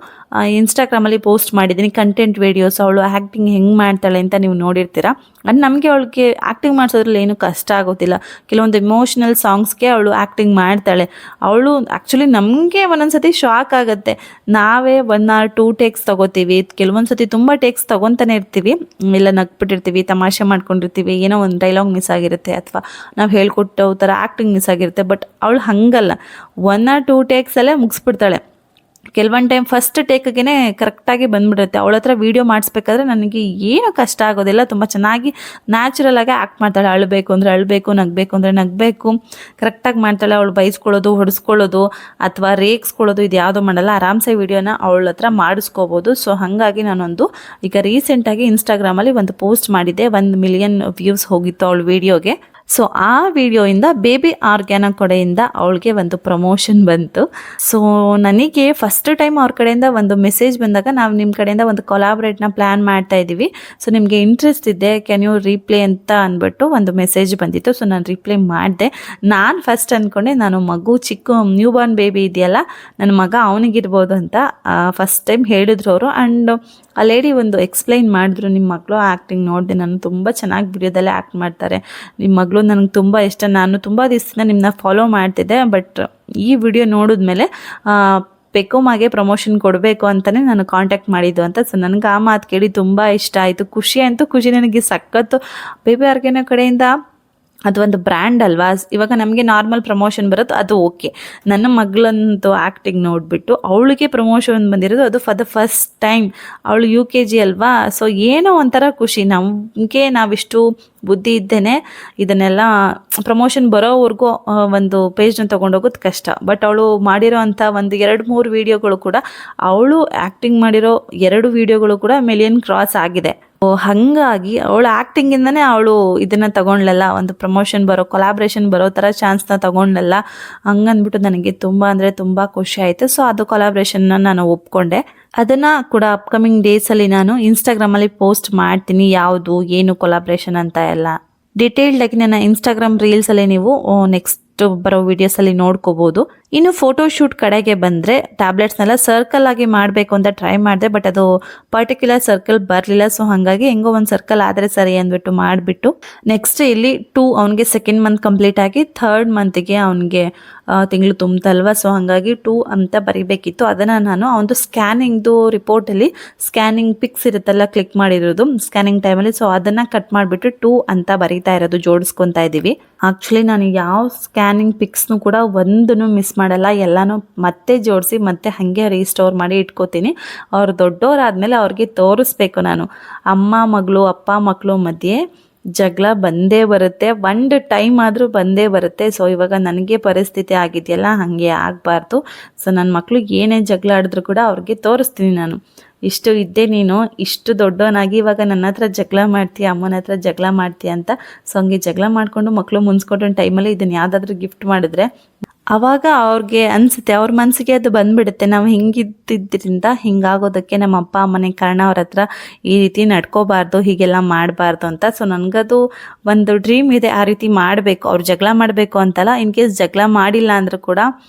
ಇನ್ಸ್ಟಾಗ್ರಾಮಲ್ಲಿ ಪೋಸ್ಟ್ ಮಾಡಿದ್ದೀನಿ, ಕಂಟೆಂಟ್ ವೀಡಿಯೋಸ್. ಅವಳು ಆ್ಯಕ್ಟಿಂಗ್ ಹೆಂಗೆ ಮಾಡ್ತಾಳೆ ಅಂತ ನೀವು ನೋಡಿರ್ತೀರ. ಅದು ನಮಗೆ ಅವಳಿಗೆ ಆ್ಯಕ್ಟಿಂಗ್ ಮಾಡಿಸೋದ್ರಲ್ಲಿ ಏನೂ ಕಷ್ಟ ಆಗೋದಿಲ್ಲ. ಕೆಲವೊಂದು ಇಮೋಷ್ನಲ್ ಸಾಂಗ್ಸ್ಗೆ ಅವಳು ಆ್ಯಕ್ಟಿಂಗ್ ಮಾಡ್ತಾಳೆ. ಅವಳು ಆ್ಯಕ್ಚುಲಿ ನಮಗೆ ಒಂದೊಂದು ಸತಿ ಶಾಕ್ ಆಗುತ್ತೆ. ನಾವೇ 1 or 2 ಟೇಕ್ಸ್ ತೊಗೋತೀವಿ, ಕೆಲವೊಂದು ಸತಿ ತುಂಬ ಟೇಕ್ಸ್ ತೊಗೊತಾನೆ ಇರ್ತೀವಿ, ಇಲ್ಲ ನಗ್ಬಿಟ್ಟಿರ್ತೀವಿ, ತಮಾಷೆ ಮಾಡ್ಕೊಂಡಿರ್ತೀವಿ, ಏನೋ ಒಂದು ಡೈಲಾಗ್ ಮಿಸ್ ಆಗಿರುತ್ತೆ, ಅಥವಾ ನಾವು ಹೇಳ್ಕೊಟ್ಟೋ ಥರ ಆ್ಯಕ್ಟಿಂಗ್ ಮಿಸ್ ಆಗಿರುತ್ತೆ. ಬಟ್ ಅವಳು ಹಾಗಲ್ಲ, 1 or 2 ಟೇಕ್ಸಲ್ಲೇ ಮುಗಿಸ್ಬಿಡ್ತಾಳೆ. ಕೆಲವೊಂದು ಟೈಮ್ ಫಸ್ಟ್ ಟೇಕ್ಗೆ ಕರೆಕ್ಟಾಗಿ ಬಂದ್ಬಿಡುತ್ತೆ. ಅವಳ ಹತ್ರ ವೀಡಿಯೋ ಮಾಡಿಸ್ಬೇಕಾದ್ರೆ ನನಗೆ ಏನು ಕಷ್ಟ ಆಗೋದಿಲ್ಲ, ತುಂಬ ಚೆನ್ನಾಗಿ ನ್ಯಾಚುರಲಾಗಿ ಆ್ಯಕ್ಟ್ ಮಾಡ್ತಾಳೆ. ಅಳಬೇಕು ಅಂದರೆ ಅಳಬೇಕು, ನಗಬೇಕು ಅಂದರೆ ನಗಬೇಕು, ಕರೆಕ್ಟಾಗಿ ಮಾಡ್ತಾಳೆ. ಅವಳು ಬೈಸ್ಕೊಳ್ಳೋದು, ಹೊಡೆಸ್ಕೊಳ್ಳೋದು ಅಥವಾ ರೇಗಿಸ್ಕೊಳ್ಳೋದು ಇದು ಯಾವುದೋ ಮಾಡಲ್ಲ. ಆರಾಮ್ಸೆ ವೀಡಿಯೋನ ಅವಳ ಹತ್ರ ಮಾಡಿಸ್ಕೋಬೋದು. ಸೊ ಹಾಗಾಗಿ ನಾನೊಂದು ಈಗ ರೀಸೆಂಟಾಗಿ ಇನ್ಸ್ಟಾಗ್ರಾಮಲ್ಲಿ ಒಂದು ಪೋಸ್ಟ್ ಮಾಡಿದ್ದೆ, 1 million ವ್ಯೂಸ್ ಹೋಗಿತ್ತು ಅವಳ ವೀಡಿಯೋಗೆ. ಸೊ ಆ ವಿಡಿಯೋಯಿಂದ ಬೇಬಿ ಆರ್ಗ್ಯಾನ ಕಡೆಯಿಂದ ಅವಳಿಗೆ ಒಂದು ಪ್ರಮೋಷನ್ ಬಂತು. ಸೊ ನನಗೆ ಫಸ್ಟ್ ಟೈಮ್ ಅವ್ರ ಕಡೆಯಿಂದ ಒಂದು ಮೆಸೇಜ್ ಬಂದಾಗ, ನಾವು ನಿಮ್ಮ ಕಡೆಯಿಂದ ಒಂದು ಕೊಲಾಬ್ರೇಟ್ನ ಪ್ಲ್ಯಾನ್ ಮಾಡ್ತಾ ಇದ್ದೀವಿ, ಸೊ ನಿಮಗೆ ಇಂಟ್ರೆಸ್ಟ್ ಇದೆ, ಕ್ಯಾನ್ ಯು ರೀಪ್ಲೇ ಅಂತ ಅಂದ್ಬಿಟ್ಟು ಒಂದು ಮೆಸೇಜ್ ಬಂದಿತ್ತು. ಸೊ ನಾನು ರಿಪ್ಲೈ ಮಾಡಿದೆ. ನಾನು ಫಸ್ಟ್ ಅಂದ್ಕೊಂಡೆ, ನಾನು ಮಗು ಚಿಕ್ಕ ನ್ಯೂ ಬಾರ್ನ್ ಬೇಬಿ ಇದೆಯಲ್ಲ, ನನ್ನ ಮಗ ಅವನಿಗಿರ್ಬೋದು ಅಂತ ಫಸ್ಟ್ ಟೈಮ್ ಹೇಳಿದ್ರು ಅವರು. ಆ್ಯಂಡ್ ಆ ಲೇಡಿ ಒಂದು ಎಕ್ಸ್ಪ್ಲೈನ್ ಮಾಡಿದ್ರು, ನಿಮ್ಮ ಮಗಳು ಆ್ಯಕ್ಟಿಂಗ್ ನೋಡಿದೆ ನಾನು, ತುಂಬ ಚೆನ್ನಾಗಿ ವಿಡಿಯೋದಲ್ಲೇ ಆ್ಯಕ್ಟ್ ಮಾಡ್ತಾರೆ, ನಿಮ್ಮ ಮಗಳು ನನಗೆ ತುಂಬ ಇಷ್ಟ, ನಾನು ತುಂಬ ದಿವಸದಿಂದ ನಿಮ್ಮನ್ನ ಫಾಲೋ ಮಾಡ್ತಿದ್ದೆ, ಬಟ್ ಈ ವಿಡಿಯೋ ನೋಡಿದ್ಮೇಲೆ ಪೆಕ್ಕುಮಾಗೆ ಪ್ರಮೋಷನ್ ಕೊಡಬೇಕು ಅಂತಲೇ ನಾನು ಕಾಂಟ್ಯಾಕ್ಟ್ ಮಾಡಿದ್ದು ಅಂತ. ಸೊ ನನಗೆ ಆ ಮಾತು ಕೇಳಿ ತುಂಬ ಇಷ್ಟ ಆಯಿತು, ಖುಷಿ ಅಂತೂ ಖುಷಿ ನನಗೆ ಸಖತ್ತು. ಬೇಬಿ ಆರ್ಗ್ಯಾನ ಕಡೆಯಿಂದ ಅದು ಒಂದು ಬ್ರ್ಯಾಂಡ್ ಅಲ್ವಾ, ಇವಾಗ ನಮಗೆ ನಾರ್ಮಲ್ ಪ್ರಮೋಷನ್ ಬರೋದು ಅದು ಓಕೆ. ನನ್ನ ಮಗಳಂತೂ ಆ್ಯಕ್ಟಿಂಗ್ ನೋಡಿಬಿಟ್ಟು ಅವಳಿಗೆ ಪ್ರಮೋಷನ್ ಬಂದಿರೋದು, ಅದು ಫಾರ್ ದ ಫಸ್ಟ್ ಟೈಮ್. ಅವಳು UKG ಅಲ್ವಾ, ಸೊ ಏನೋ ಒಂಥರ ಖುಷಿ. ನಮಗೆ ನಾವಿಷ್ಟು ಬುದ್ಧಿ ಇದ್ದೇನೆ ಇದನ್ನೆಲ್ಲ ಪ್ರಮೋಷನ್ ಬರೋವರೆಗೂ ಒಂದು ಪೇಜ್ನ ತೊಗೊಂಡೋಗೋದು ಕಷ್ಟ. ಬಟ್ ಅವಳು ಮಾಡಿರೋ ಅಂಥ ಒಂದು 2-3 ವೀಡಿಯೋಗಳು ಕೂಡ, ಅವಳು ಆ್ಯಕ್ಟಿಂಗ್ ಮಾಡಿರೋ 2 ವೀಡಿಯೋಗಳು ಕೂಡ ಮಿಲಿಯನ್ ಕ್ರಾಸ್ ಆಗಿದೆ. ಹಾಗಾಗಿ ಅವಳು ಆ್ಯಕ್ಟಿಂಗಿಂದನೇ ಅವಳು ಇದನ್ನು ತಗೊಂಡ್ಲಲ್ಲ, ಒಂದು ಪ್ರಮೋಷನ್ ಬರೋ, ಕೊಲಾಬ್ರೇಷನ್ ಬರೋ ಥರ ಚಾನ್ಸ್ನ ತಗೊಂಡ್ಲಲ್ಲ. ಹಂಗಂದ್ಬಿಟ್ಟು ನನಗೆ ತುಂಬ ಅಂದರೆ ತುಂಬ ಖುಷಿ ಆಯಿತು. ಸೊ ಅದು ಕೊಲಾಬ್ರೇಷನ್ನ ನಾನು ಒಪ್ಕೊಂಡೆ. ಅದನ್ನು ಕೂಡ ಅಪ್ಕಮಿಂಗ್ ಡೇಸಲ್ಲಿ ನಾನು ಇನ್ಸ್ಟಾಗ್ರಾಮಲ್ಲಿ ಪೋಸ್ಟ್ ಮಾಡ್ತೀನಿ, ಯಾವುದು ಏನು ಕೊಲಾಬ್ರೇಷನ್ ಅಂತ ಎಲ್ಲ ಡಿಟೇಲ್ಡಾಗಿ ನನ್ನ ಇನ್ಸ್ಟಾಗ್ರಾಮ್ ರೀಲ್ಸಲ್ಲಿ ನೀವು ನೆಕ್ಸ್ಟ್ ಬರೋ ವಿಡಿಯೋಸಲ್ಲಿ ನೋಡ್ಕೋಬೋದು. ಇನ್ನು ಫೋಟೋ ಶೂಟ್ ಕಡೆಗೆ ಬಂದರೆ, ಟ್ಯಾಬ್ಲೆಟ್ಸ್ನೆಲ್ಲ ಸರ್ಕಲ್ ಆಗಿ ಮಾಡಬೇಕು ಅಂತ ಟ್ರೈ ಮಾಡಿದೆ, ಬಟ್ ಅದು ಪರ್ಟಿಕ್ಯುಲರ್ ಸರ್ಕಲ್ ಬರಲಿಲ್ಲ. ಸೊ ಹಾಗಾಗಿ ಹೆಂಗೋ ಒಂದು ಸರ್ಕಲ್ ಆದರೆ ಸರಿ ಅಂದ್ಬಿಟ್ಟು ಮಾಡಿಬಿಟ್ಟು, ನೆಕ್ಸ್ಟ್ ಇಲ್ಲಿ 2 ಅವನಿಗೆ 2nd ಮಂತ್ ಕಂಪ್ಲೀಟ್ ಆಗಿ 3rd ಮಂತಿಗೆ ಅವನಿಗೆ ತಿಂಗಳು ತುಂಬ್ತಲ್ವ, ಸೊ ಹಾಗಾಗಿ 2 ಅಂತ ಬರಿಬೇಕಿತ್ತು. ಅದನ್ನು ನಾನು ಒಂದು ಸ್ಕ್ಯಾನಿಂಗ್ದು ರಿಪೋರ್ಟಲ್ಲಿ ಸ್ಕ್ಯಾನಿಂಗ್ ಪಿಕ್ಸ್ ಇರುತ್ತಲ್ಲ ಕ್ಲಿಕ್ ಮಾಡಿರೋದು ಸ್ಕ್ಯಾನಿಂಗ್ ಟೈಮಲ್ಲಿ, ಸೊ ಅದನ್ನು ಕಟ್ ಮಾಡಿಬಿಟ್ಟು 2 ಅಂತ ಬರೀತಾ ಇರೋದು, ಜೋಡಿಸ್ಕೊತಾ ಇದ್ದೀವಿ. ಆ್ಯಕ್ಚುಲಿ ನಾನು ಯಾವ ಸ್ಕ್ಯಾನಿಂಗ್ ಪಿಕ್ಸ್ನು ಕೂಡ ಒಂದನ್ನು ಮಿಸ್ ಮಾಡಲ್ಲ, ಎಲ್ಲನೂ ಮತ್ತೆ ಜೋಡಿಸಿ ಮತ್ತೆ ಹಾಗೆ ರೀಸ್ಟೋರ್ ಮಾಡಿ ಇಟ್ಕೋತೀನಿ. ಅವ್ರು ದೊಡ್ಡವರಾದ್ಮೇಲೆ ಅವ್ರಿಗೆ ತೋರಿಸ್ಬೇಕು. ನಾನು ಅಮ್ಮ ಮಗಳು ಅಪ್ಪ ಮಕ್ಕಳು ಮಧ್ಯೆ ಜಗಳ ಬಂದೇ ಬರುತ್ತೆ, ಒಂದು ಟೈಮ್ ಆದರೂ ಬಂದೇ ಬರುತ್ತೆ. ಸೊ ಇವಾಗ ನನಗೆ ಪರಿಸ್ಥಿತಿ ಆಗಿದೆಯಲ್ಲ, ಹಾಗೆ ಆಗಬಾರ್ದು. ಸೊ ನನ್ನ ಮಕ್ಕಳು ಏನೇ ಜಗಳ ಆಡಿದ್ರು ಕೂಡ ಅವ್ರಿಗೆ ತೋರಿಸ್ತೀನಿ ನಾನು, ಇಷ್ಟು ಇದ್ದೆ ನೀನು, ಇಷ್ಟು ದೊಡ್ಡವನಾಗಿ ಇವಾಗ ನನ್ನ ಹತ್ರ ಜಗಳ ಮಾಡ್ತೀಯ, ಅಮ್ಮನ ಹತ್ರ ಜಗಳ ಮಾಡ್ತೀಯ ಅಂತ. ಸೊ ಹಂಗೆ ಜಗಳ ಮಾಡಿಕೊಂಡು ಮಕ್ಕಳು ಮುನ್ಸ್ಕೊಟ್ಟೊಂದು ಟೈಮಲ್ಲಿ ಇದನ್ನು ಯಾವುದಾದ್ರೂ ಗಿಫ್ಟ್ ಮಾಡಿದ್ರೆ ಆವಾಗ ಅವ್ರಿಗೆ ಅನಿಸುತ್ತೆ, ಅವ್ರ ಮನಸ್ಸಿಗೆ ಅದು ಬಂದುಬಿಡುತ್ತೆ, ನಾವು ಹಿಂಗಿದ್ದಿದ್ದರಿಂದ ಹಿಂಗಾಗೋದಕ್ಕೆ ನಮ್ಮ ಅಪ್ಪ ಅಮ್ಮನೇ ಕಾರಣ, ಅವ್ರ ಹತ್ರ ಈ ರೀತಿ ನಡ್ಕೋಬಾರ್ದು, ಹೀಗೆಲ್ಲ ಮಾಡಬಾರ್ದು ಅಂತ. ಸೊ ನನಗದು ಒಂದು ಡ್ರೀಮ್ ಇದೆ, ಆ ರೀತಿ ಮಾಡಬೇಕು. ಅವ್ರು ಜಗಳ ಮಾಡಬೇಕು ಅಂತಲ್ಲ, ಇನ್ ಕೇಸ್ ಜಗಳ ಮಾಡಿಲ್ಲ ಅಂದರೂ ಕೂಡ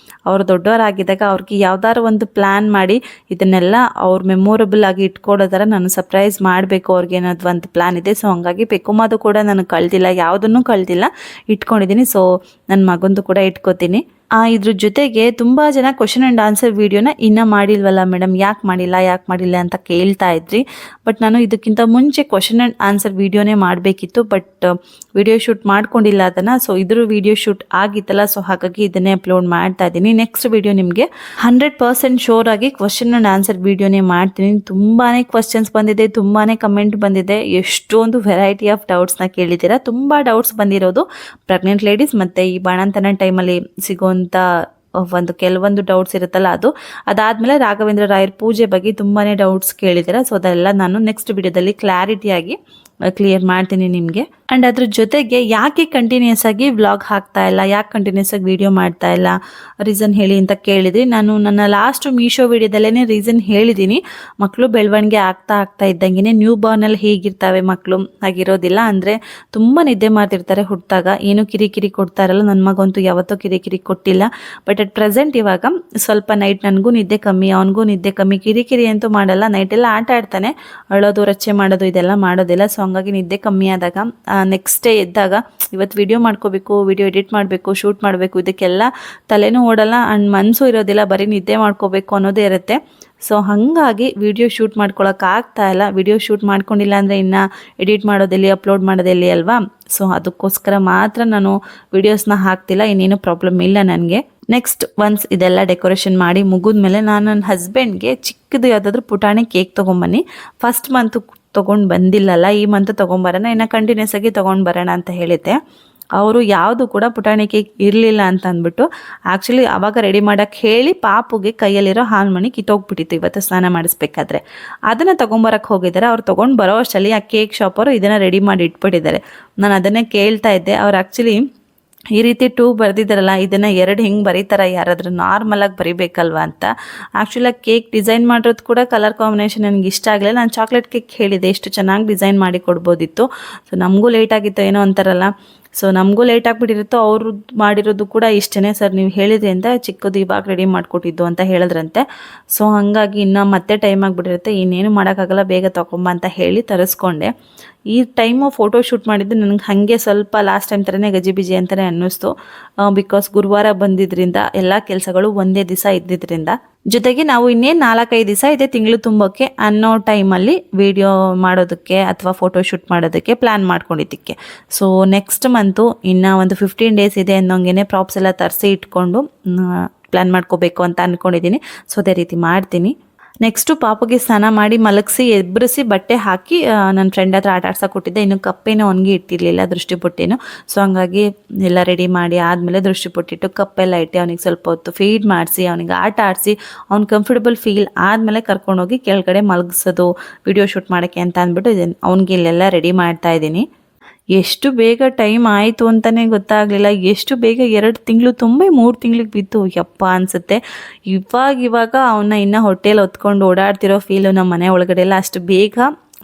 ಅವ್ರು ದೊಡ್ಡವರಾಗಿದ್ದಾಗ ಅವ್ರಿಗೆ ಯಾವ್ದಾದ್ರು ಒಂದು ಪ್ಲ್ಯಾನ್ ಮಾಡಿ ಇದನ್ನೆಲ್ಲ ಅವ್ರ ಮೆಮೊರಬಲ್ ಆಗಿ ಇಟ್ಕೊಡೋ ಥರ ನಾನು ಸರ್ಪ್ರೈಸ್ ಮಾಡಬೇಕು ಅವ್ರಿಗೆ ಅನ್ನೋದು ಒಂದು ಪ್ಲ್ಯಾನ್ ಇದೆ. ಸೊ ಹಂಗಾಗಿ ಪೆಕ್ಕುಮ್ಮದು ಕೂಡ ನಾನು ಕಳ್ದಿಲ್ಲ, ಯಾವುದನ್ನು ಕಳ್ದಿಲ್ಲ, ಇಟ್ಕೊಂಡಿದ್ದೀನಿ. ಸೊ ನನ್ನ ಮಗಂದು ಕೂಡ ಇಟ್ಕೋತೀನಿ. ಇದ್ರ ಜೊತೆಗೆ ತುಂಬ ಜನ ಕ್ವಶನ್ ಆ್ಯಂಡ್ ಆನ್ಸರ್ ವೀಡಿಯೋನ ಇನ್ನೂ ಮಾಡಿಲ್ವಲ್ಲ ಮೇಡಮ್, ಯಾಕೆ ಮಾಡಿಲ್ಲ ಅಂತ ಕೇಳ್ತಾ ಇದ್ರಿ. ಬಟ್ ನಾನು ಇದಕ್ಕಿಂತ ಮುಂಚೆ ಕ್ವಶನ್ ಆ್ಯಂಡ್ ಆನ್ಸರ್ ವೀಡಿಯೋನೇ ಮಾಡಬೇಕಿತ್ತು, ಬಟ್ ವಿಡಿಯೋ ಶೂಟ್ ಮಾಡ್ಕೊಂಡಿಲ್ಲ ಅದನ್ನು. ಸೊ ಇದ್ರ ವಿಡಿಯೋ ಶೂಟ್ ಆಗಿತ್ತಲ್ಲ, ಸೊ ಹಾಗಾಗಿ ಇದನ್ನೇ ಅಪ್ಲೋಡ್ ಮಾಡ್ತಾ ಇದ್ದೀನಿ. ನೆಕ್ಸ್ಟ್ ವಿಡಿಯೋ ನಿಮಗೆ 100% ಶೋರ್ ಆಗಿ ಕ್ವಶನ್ ಆ್ಯಂಡ್ ಆನ್ಸರ್ ವೀಡಿಯೋನೇ ಮಾಡ್ತೀನಿ. ತುಂಬಾ ಕ್ವಶನ್ಸ್ ಬಂದಿದೆ, ತುಂಬಾ ಕಮೆಂಟ್ ಬಂದಿದೆ, ಎಷ್ಟೊಂದು ವೆರೈಟಿ ಆಫ್ ಡೌಟ್ಸ್ನ ಕೇಳಿದ್ದೀರಾ. ತುಂಬ ಡೌಟ್ಸ್ ಬಂದಿರೋದು ಪ್ರೆಗ್ನೆಂಟ್ ಲೇಡೀಸ್ ಮತ್ತು ಈ ಬಾಣಂತನ ಟೈಮಲ್ಲಿ ಸಿಗೋಂಥ ಕೆಲವೊಂದು ಡೌಟ್ಸ್ ಇರುತ್ತಲ್ಲ ಅದಾದಮೇಲೆ ರಾಘವೇಂದ್ರ ರಾಯರ್ ಪೂಜೆ ಬಗ್ಗೆ ತುಂಬಾ ಡೌಟ್ಸ್ ಕೇಳಿದ್ದೀರಾ. ಸೊ ಅದೆಲ್ಲ ನಾನು ನೆಕ್ಸ್ಟ್ ವಿಡಿಯೋದಲ್ಲಿ ಕ್ಲಾರಿಟಿಯಾಗಿ ಕ್ಲಿಯರ್ ಮಾಡ್ತೀನಿ ನಿಮಗೆ. ಆ್ಯಂಡ್ ಅದ್ರ ಜೊತೆಗೆ ಯಾಕೆ ಕಂಟಿನ್ಯೂಸ್ ಆಗಿ ವ್ಲಾಗ್ ಹಾಕ್ತಾ ಇಲ್ಲ, ಯಾಕೆ ಕಂಟಿನ್ಯೂಸ್ ಆಗಿ ವಿಡಿಯೋ ಮಾಡ್ತಾ ಇಲ್ಲ, ರೀಸನ್ ಹೇಳಿ ಅಂತ ಕೇಳಿದ್ರಿ. ನಾನು ನನ್ನ ಲಾಸ್ಟ್ ಮೀಶೋ ವಿಡಿಯೋದಲ್ಲೇ ರೀಸನ್ ಹೇಳಿದ್ದೀನಿ. ಮಕ್ಕಳು ಬೆಳವಣಿಗೆ ಆಗ್ತಾ ಇದ್ದಂಗೆ ನ್ಯೂ ಬಾರ್ನಲ್ಲಿ ಹೇಗಿರ್ತಾವೆ ಮಕ್ಕಳು ಹಾಗಿರೋದಿಲ್ಲ, ಅಂದರೆ ತುಂಬ ನಿದ್ದೆ ಮಾಡ್ತಿರ್ತಾರೆ ಹುಟ್ಟಿದಾಗ, ಏನು ಕಿರಿಕಿರಿ ಕೊಡ್ತಾ ಇರಲ್ಲ. ನನ್ನ ಮಗಂತೂ ಯಾವತ್ತೂ ಕಿರಿಕಿರಿ ಕೊಟ್ಟಿಲ್ಲ. ಬಟ್ ಅಟ್ ಪ್ರೆಸೆಂಟ್ ಇವಾಗ ಸ್ವಲ್ಪ ನೈಟ್ ನನಗೂ ನಿದ್ದೆ ಕಮ್ಮಿ, ಅವನಿಗೂ ನಿದ್ದೆ ಕಮ್ಮಿ, ಕಿರಿಕಿರಿ ಅಂತೂ ಮಾಡಲ್ಲ, ನೈಟೆಲ್ಲ ಆಟ ಆಡ್ತಾನೆ, ಅಳೋದು ರಚ್ಚೆ ಮಾಡೋದು ಇದೆಲ್ಲ ಮಾಡೋದಿಲ್ಲ. ಸೊ ಹಂಗಾಗಿ ನಿದ್ದೆ ಕಮ್ಮಿ ಆದಾಗ ನೆಕ್ಸ್ಟ್ ಡೇ ಎದ್ದಾಗ ಇವತ್ತು ವಿಡಿಯೋ ಮಾಡ್ಕೋಬೇಕು, ವಿಡಿಯೋ ಎಡಿಟ್ ಮಾಡಬೇಕು, ಶೂಟ್ ಮಾಡಬೇಕು, ಇದಕ್ಕೆಲ್ಲ ತಲೆನೂ ಓಡಲ್ಲ ಆ್ಯಂಡ್ ಮನಸ್ಸು ಇರೋದಿಲ್ಲ, ಬರೀ ನಿದ್ದೆ ಮಾಡ್ಕೋಬೇಕು ಅನ್ನೋದೇ ಇರುತ್ತೆ. ಸೊ ಹಾಗಾಗಿ ವಿಡಿಯೋ ಶೂಟ್ ಮಾಡ್ಕೊಳಕ್ಕಾಗ್ತಾ ಇಲ್ಲ. ವಿಡಿಯೋ ಶೂಟ್ ಮಾಡ್ಕೊಂಡಿಲ್ಲ ಅಂದರೆ ಇನ್ನು ಎಡಿಟ್ ಮಾಡೋದೆಲ್ಲಿ, ಅಪ್ಲೋಡ್ ಮಾಡೋದೆಲ್ಲಿ ಅಲ್ವಾ. ಸೊ ಅದಕ್ಕೋಸ್ಕರ ಮಾತ್ರ ನಾನು ವಿಡಿಯೋಸ್ನ ಹಾಕ್ತಿಲ್ಲ, ಇನ್ನೇನು ಪ್ರಾಬ್ಲಮ್ ಇಲ್ಲ ನನಗೆ. ನೆಕ್ಸ್ಟ್ ಒನ್ಸ್ ಇದೆಲ್ಲ ಡೆಕೋರೇಷನ್ ಮಾಡಿ ಮುಗಿದ್ಮೇಲೆ ನಾನು ನನ್ನ ಹಸ್ಬೆಂಡ್ಗೆ ಚಿಕ್ಕದು ಯಾವುದಾದ್ರೂ ಪುಟಾಣಿ ಕೇಕ್ ತೊಗೊಂಬನ್ನಿ, ಫಸ್ಟ್ ಮಂತು ತೊಗೊಂಡು ಬಂದಿಲ್ಲಲ್ಲ, ಈ ಮಂತ್ ತೊಗೊಂಬರೋಣ, ಇನ್ನು ಕಂಟಿನ್ಯೂಸ್ ಆಗಿ ತೊಗೊಂಡು ಬರೋಣ ಅಂತ ಹೇಳಿದ್ದೆ. ಅವರು ಯಾವುದು ಕೂಡ ಪುಟಾಣಿ ಕೇಕ್ ಇರಲಿಲ್ಲ ಅಂತ ಅಂದ್ಬಿಟ್ಟು ಆ್ಯಕ್ಚುಲಿ ಆವಾಗ ರೆಡಿ ಮಾಡೋಕ್ಕೆ ಹೇಳಿ ಪಾಪುಗೆ ಕೈಯಲ್ಲಿರೋ ಹಾಲ್ಮಣಿ ಕಿತ್ತೋಗ್ಬಿಟ್ಟಿತ್ತು ಇವತ್ತು ಸ್ನಾನ ಮಾಡಿಸ್ಬೇಕಾದ್ರೆ. ಅದನ್ನು ತೊಗೊಂಬರಕ್ಕೆ ಹೋಗಿದ್ದಾರೆ. ಅವ್ರು ತೊಗೊಂಡು ಬರೋ ಅಷ್ಟರಲ್ಲಿ ಆ ಕೇಕ್ ಶಾಪರು ಇದನ್ನು ರೆಡಿ ಮಾಡಿ ಇಟ್ಬಿಟ್ಟಿದ್ದಾರೆ. ನಾನು ಅದನ್ನೇ ಕೇಳ್ತಾ ಇದ್ದೆ. ಅವ್ರು ಆ್ಯಕ್ಚುಲಿ ಈ ರೀತಿ 2 ಬರೆದಿದ್ದಾರಲ್ಲ, ಇದನ್ನು 2 ಹಿಂಗೆ ಬರೀತಾರ, ಯಾರಾದರೂ ನಾರ್ಮಲಾಗಿ ಬರೀಬೇಕಲ್ವ ಅಂತ. ಆ್ಯಕ್ಚುಲಾಗಿ ಕೇಕ್ ಡಿಸೈನ್ ಮಾಡಿರೋದು ಕೂಡ ಕಲರ್ ಕಾಂಬಿನೇಷನ್ ನನಗೆ ಇಷ್ಟ ಆಗಲಿಲ್ಲ. ನಾನು ಚಾಕ್ಲೇಟ್ ಕೇಕ್ ಹೇಳಿದೆ, ಎಷ್ಟು ಚೆನ್ನಾಗಿ ಡಿಸೈನ್ ಮಾಡಿ ಕೊಡ್ಬೋದಿತ್ತು. ಸೊ ನಮಗೂ ಲೇಟ್ ಆಗಿತ್ತು ಏನೋ ಅಂತಾರಲ್ಲ, ಸೊ ನಮಗೂ ಲೇಟ್ ಆಗಿಬಿಟ್ಟಿರುತ್ತೋ. ಅವರು ಮಾಡಿರೋದು ಕೂಡ ಇಷ್ಟೇ ಸರ್, ನೀವು ಹೇಳಿದ್ರಿ ಅಂತ ಚಿಕ್ಕದು ಇವಾಗ ರೆಡಿ ಮಾಡಿಕೊಟ್ಟಿದ್ದು ಅಂತ ಹೇಳಿದ್ರಂತೆ. ಸೊ ಹಾಗಾಗಿ ಇನ್ನೂ ಮತ್ತೆ ಟೈಮ್ ಆಗಿಬಿಟ್ಟಿರುತ್ತೆ, ಇನ್ನೇನು ಮಾಡೋಕ್ಕಾಗಲ್ಲ, ಬೇಗ ತೊಗೊಂಬ ಅಂತ ಹೇಳಿ ತರಿಸ್ಕೊಂಡೆ. ಈ ಟೈಮು ಫೋಟೋ ಶೂಟ್ ಮಾಡಿದ್ದು ನನಗೆ ಹಾಗೆ ಸ್ವಲ್ಪ ಲಾಸ್ಟ್ ಟೈಮ್ ಥರನೇ ಗಜಿಬಿಜಿ ಅಂತಲೇ ಅನ್ನಿಸ್ತು. ಬಿಕಾಸ್ ಗುರುವಾರ ಬಂದಿದ್ದರಿಂದ ಎಲ್ಲ ಕೆಲಸಗಳು ಒಂದೇ ದಿವಸ ಇದ್ದಿದ್ದರಿಂದ, ಜೊತೆಗೆ ನಾವು ಇನ್ನೇನು 4-5 ದಿವಸ ಇದೆ ತಿಂಗಳು ತುಂಬೋಕ್ಕೆ ಅನ್ನೋ ಟೈಮಲ್ಲಿ ವಿಡಿಯೋ ಮಾಡೋದಕ್ಕೆ ಅಥವಾ ಫೋಟೋ ಶೂಟ್ ಮಾಡೋದಕ್ಕೆ ಪ್ಲ್ಯಾನ್ ಮಾಡ್ಕೊಂಡಿದ್ದಕ್ಕೆ. ಸೊ ನೆಕ್ಸ್ಟ್ ಮಂತು ಇನ್ನೂ ಒಂದು 15 ಡೇಸ್ ಇದೆ ಅನ್ನೋಂಗೆ ಪ್ರಾಪ್ಸ್ ಎಲ್ಲ ತರಿಸಿ ಇಟ್ಕೊಂಡು ಪ್ಲ್ಯಾನ್ ಮಾಡ್ಕೋಬೇಕು ಅಂತ ಅಂದ್ಕೊಂಡಿದ್ದೀನಿ. ಸೊ ಅದೇ ರೀತಿ ಮಾಡ್ತೀನಿ. ನೆಕ್ಸ್ಟು ಪಾಪುಗೆ ಸ್ನಾನ ಮಾಡಿ ಮಲಗಿಸಿ ಎಬ್ಬರಿಸಿ ಬಟ್ಟೆ ಹಾಕಿ ನನ್ನ ಫ್ರೆಂಡ್ ಹತ್ರ ಆಟ ಆಡ್ಸೋಕೆ ಕೊಟ್ಟಿದ್ದೆ. ಇನ್ನು ಕಪ್ಪೇನೋ ಅವನಿಗೆ ಇಟ್ಟಿರಲಿಲ್ಲ, ದೃಷ್ಟಿಪೊಟ್ಟೇನು. ಸೊ ಹಂಗಾಗಿ ಎಲ್ಲ ರೆಡಿ ಮಾಡಿ ಆದಮೇಲೆ ದೃಷ್ಟಿಪೊಟ್ಟಿಟ್ಟು ಕಪ್ಪೆಲ್ಲ ಇಟ್ಟು ಅವನಿಗೆ ಸ್ವಲ್ಪ ಹೊತ್ತು ಫೀಡ್ ಮಾಡಿಸಿ ಅವನಿಗೆ ಆಟ ಆಡಿಸಿ ಅವ್ನು ಕಂಫರ್ಟಬಲ್ ಫೀಲ್ ಆದಮೇಲೆ ಕರ್ಕೊಂಡೋಗಿ ಕೆಳಗಡೆ ಮಲಗಿಸೋದು ವಿಡಿಯೋ ಶೂಟ್ ಮಾಡೋಕ್ಕೆ ಅಂತ ಅಂದ್ಬಿಟ್ಟು ಅವ್ನಿಗೆ ಇಲ್ಲೆಲ್ಲ ರೆಡಿ ಮಾಡ್ತಾ ಇದ್ದೀನಿ. ಎಷ್ಟು ಬೇಗ ಟೈಮ್ ಆಯಿತು ಅಂತಲೇ ಗೊತ್ತಾಗಲಿಲ್ಲ. ಎಷ್ಟು ಬೇಗ 2 ತಿಂಗಳು ತುಂಬಿ 3 ತಿಂಗಳಿಗೆ ಬಿತ್ತು ಯಪ್ಪ ಅನಿಸುತ್ತೆ. ಇವಾಗ ಅವನ್ನ ಇನ್ನೂ ಹೊಟ್ಟೆಲಿ ಹೊತ್ಕೊಂಡು ಓಡಾಡ್ತಿರೋ ಫೀಲು ನಮ್ಮ ಮನೆ ಒಳಗಡೆ ಎಲ್ಲ ಅಷ್ಟು ಬೇಗ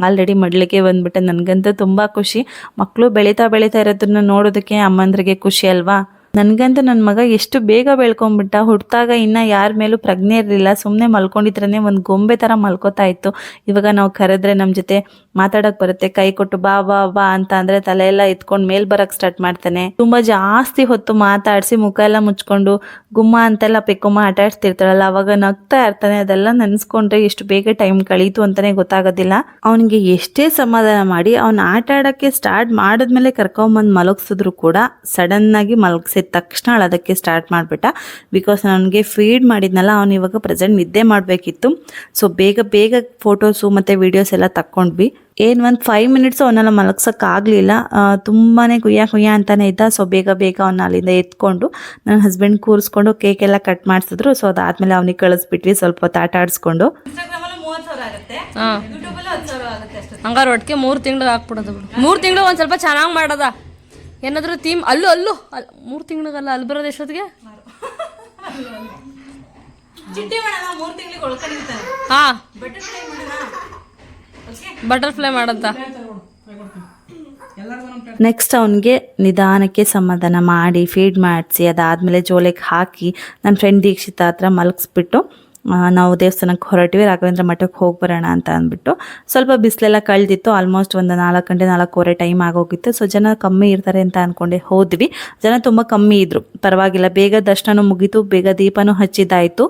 ಆಲ್ರೆಡಿ ಮಡ್ಲಿಕ್ಕೆ ಬಂದುಬಿಟ್ಟೆ. ನನಗಂತೂ ತುಂಬ ಖುಷಿ. ಮಕ್ಕಳು ಬೆಳೀತಾ ಇರೋದನ್ನ ನೋಡೋದಕ್ಕೆ ಅಮ್ಮಂದ್ರಿಗೆ ಖುಷಿ ಅಲ್ವಾ. ನನಗಂತೂ ನನ್ನ ಮಗ ಎಷ್ಟು ಬೇಗ ಬೆಳ್ಕೊಂಬಿಟ್ಟ. ಹುಟ್ಟಿದಾಗ ಇನ್ನೂ ಯಾರ ಮೇಲೂ ಪ್ರಜ್ಞೆ ಇರಲಿಲ್ಲ, ಸುಮ್ಮನೆ ಮಲ್ಕೊಂಡಿದ್ರೇ ಒಂದು ಗೊಂಬೆ ಥರ ಮಲ್ಕೋತಾ ಇತ್ತು. ಇವಾಗ ನಾವು ಕರೆದ್ರೆ ನಮ್ಮ ಜೊತೆ ಮಾತಾಡಕ್ ಬರುತ್ತೆ, ಕೈ ಕೊಟ್ಟು ಬಾ ಬಾ ಬಾ ಅಂತ ಅಂದ್ರೆ ತಲೆ ಎಲ್ಲ ಎತ್ಕೊಂಡು ಮೇಲ್ ಬರಕ್ ಸ್ಟಾರ್ಟ್ ಮಾಡ್ತಾನೆ. ತುಂಬಾ ಜಾಸ್ತಿ ಹೊತ್ತು ಮಾತಾಡಿಸಿ ಮುಖ ಎಲ್ಲ ಮುಚ್ಕೊಂಡು ಗುಮ್ಮ ಅಂತೆಲ್ಲ ಪೆಕ್ಕುಮ್ಮ ಆಟ ಆಡ್ತಿರ್ತಾಳಲ್ಲ, ಅವಾಗ ನಗ್ತಾ ಇರ್ತಾನೆ. ಅದೆಲ್ಲ ನೆನ್ಸ್ಕೊಂಡ್ರೆ ಎಷ್ಟು ಬೇಗ ಟೈಮ್ ಕಳೀತು ಅಂತಾನೆ ಗೊತ್ತಾಗೋದಿಲ್ಲ. ಅವನಿಗೆ ಎಷ್ಟೇ ಸಮಾಧಾನ ಮಾಡಿ ಅವ್ನ ಆಟ ಆಡಕ್ಕೆ ಸ್ಟಾರ್ಟ್ ಮಾಡಿದ್ಮೇಲೆ ಕರ್ಕೊಂಬಂದು ಮಲಗಿಸಿದ್ರು ಕೂಡ ಸಡನ್ ಆಗಿ ಮಲಗಿಸಿದ ತಕ್ಷಣ ಅಳೋದಕ್ಕೆ ಸ್ಟಾರ್ಟ್ ಮಾಡ್ಬಿಟ್ಟ. ಬಿಕಾಸ್ ನನಗೆ ಫೀಡ್ ಮಾಡಿದ್ನಲ್ಲ, ಅವ್ನು ಇವಾಗ ಪ್ರೆಸೆಂಟ್ ನಿದ್ದೆ ಮಾಡಬೇಕಿತ್ತು. ಸೊ ಬೇಗ ಬೇಗ ಫೋಟೋಸು ಮತ್ತು ವೀಡಿಯೋಸ್ ಎಲ್ಲ ತಕ್ಕೊಂಡ್ವಿ. ಏನು ಒಂದು 5 ಮಿನಿಟ್ಸು ಅವನ್ನೆಲ್ಲ ಮಲಗ್ಸೋಕ್ಕಾಗಲಿಲ್ಲ, ತುಂಬಾ ಕುಯ್ಯ ಅಂತಾನೆ ಇದ್ದ. ಸೊ ಬೇಗ ಬೇಗ ಅವನ್ನ ಅಲ್ಲಿಂದ ಎತ್ಕೊಂಡು ನನ್ನ ಹಸ್ಬೆಂಡ್ ಕೂರಿಸ್ಕೊಂಡು ಕೇಕ್ ಎಲ್ಲ ಕಟ್ ಮಾಡಿಸಿದ್ರು. ಸೊ ಅದಾದಮೇಲೆ ಅವನಿಗೆ ಕಳಿಸ್ಬಿಟ್ವಿ ಸ್ವಲ್ಪ ಹೊತ್ತು ಆಟ ಆಡಿಸ್ಕೊಂಡು. ಹಂಗಾರೆ ಒಟ್ಟಿಗೆ 3 ತಿಂಗ್ಳಿಗೆ ಹಾಕ್ಬಿಡೋದು ಬಿಡು. 3 ತಿಂಗಳು ಒಂದು ಸ್ವಲ್ಪ ಚೆನ್ನಾಗಿ ಮಾಡೋದ ಏನಾದರೂ ಥೀಮ್. ಅಲ್ಲೂ 3 ತಿಂಗಳಿಗಲ್ಲ, ಅಲ್ಲಿ ಬರೋದು ಎಷ್ಟೊತ್ತಿಗೆ? ಹಾಂ, ಬಟರ್ಫ್ಲೈ ಮಾಡಂತ. ನೆಕ್ಸ್ಟ್ ಅವನಿಗೆ ನಿಧಾನಕ್ಕೆ ಸಮಾಧಾನ ಮಾಡಿ ಫೀಡ್ ಮಾಡಿಸಿ ಅದಾದಮೇಲೆ ಜೋಲೆಗೆ ಹಾಕಿ ನನ್ನ ಫ್ರೆಂಡ್ ದೀಕ್ಷಿತ ಹತ್ರ ಮಲಗಿಸ್ಬಿಟ್ಟು ನಾವು ದೇವಸ್ಥಾನಕ್ಕೆ ಹೊರಟಿವಿ, ರಾಘವೇಂದ್ರ ಮಠಕ್ಕೆ ಹೋಗಿ ಬರೋಣ ಅಂತ ಅಂದ್ಬಿಟ್ಟು. ಸ್ವಲ್ಪ ಬಿಸಿಲೆಲ್ಲ ಕಳೆದಿತ್ತು, ಆಲ್ಮೋಸ್ಟ್ ಒಂದು 4 ಗಂಟೆ 4:15 ಟೈಮ್ ಆಗೋಗಿತ್ತು. ಸೊ ಜನ ಕಮ್ಮಿ ಇರ್ತಾರೆ ಅಂತ ಅಂದ್ಕೊಂಡೆ ಹೋದ್ವಿ. ಜನ ತುಂಬ ಕಮ್ಮಿ ಇದ್ದರು, ಪರವಾಗಿಲ್ಲ. ಬೇಗ ದರ್ಶನ ಮುಗೀತು, ಬೇಗ ದೀಪನೂ ಹಚ್ಚಿದ್ದಾಯಿತು.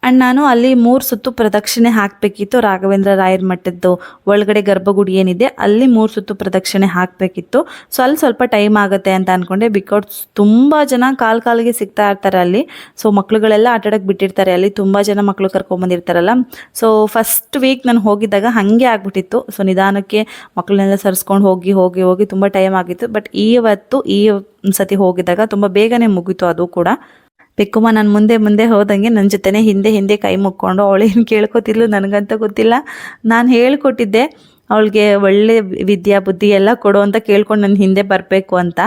ಆ್ಯಂಡ್ ನಾನು ಅಲ್ಲಿ 3 ಸುತ್ತು ಪ್ರದಕ್ಷಿಣೆ ಹಾಕಬೇಕಿತ್ತು. ರಾಘವೇಂದ್ರ ರಾಯರ ಮಠದ್ದು ಒಳಗಡೆ ಗರ್ಭಗುಡಿ ಏನಿದೆ ಅಲ್ಲಿ 3 ಸುತ್ತು ಪ್ರದಕ್ಷಿಣೆ ಹಾಕಬೇಕಿತ್ತು. ಸೊ ಅಲ್ಲಿ ಸ್ವಲ್ಪ ಟೈಮ್ ಆಗುತ್ತೆ ಅಂತ ಅಂದ್ಕೊಂಡೆ. ಬಿಕಾಸ್ ತುಂಬ ಜನ ಕಾಲಿಗೆ ಸಿಗ್ತಾ ಇರ್ತಾರೆ ಅಲ್ಲಿ. ಸೊ ಮಕ್ಳುಗಳೆಲ್ಲ ಆಟಾಡಕ್ಕೆ ಬಿಟ್ಟಿರ್ತಾರೆ ಅಲ್ಲಿ, ತುಂಬ ಜನ ಮಕ್ಕಳು ಕರ್ಕೊಂಬಂದಿರ್ತಾರಲ್ಲ. ಸೊ ಫಸ್ಟ್ ವೀಕ್ ನಾನು ಹೋಗಿದ್ದಾಗ ಹಾಗೆ ಆಗ್ಬಿಟ್ಟಿತ್ತು. ಸೊ ನಿಧಾನಕ್ಕೆ ಮಕ್ಕಳನ್ನೆಲ್ಲ ಸರಿಸ್ಕೊಂಡು ಹೋಗಿ ತುಂಬ ಟೈಮ್ ಆಗಿತ್ತು. ಬಟ್ ಈ ಸತಿ ಹೋಗಿದ್ದಾಗ ತುಂಬ ಬೇಗನೆ ಮುಗೀತು ಅದು ಕೂಡ. ಪೆಕ್ಕುಮ್ಮ ನಾನು ಮುಂದೆ ಹೋದಂಗೆ ನನ್ನ ಜೊತೆನೇ ಹಿಂದೆ ಕೈ ಮುಕ್ಕೊಂಡು ಅವಳೇನು ಕೇಳ್ಕೊತಿದ್ಲು ನನಗಂತ ಗೊತ್ತಿಲ್ಲ. ನಾನು ಹೇಳ್ಕೊಟ್ಟಿದ್ದೆ ಅವಳಿಗೆ ಒಳ್ಳೆ ವಿದ್ಯಾ ಬುದ್ಧಿ ಎಲ್ಲ ಕೊಡು ಅಂತ ಕೇಳ್ಕೊಂಡು ನನ್ನ ಹಿಂದೆ ಬರಬೇಕು ಅಂತ.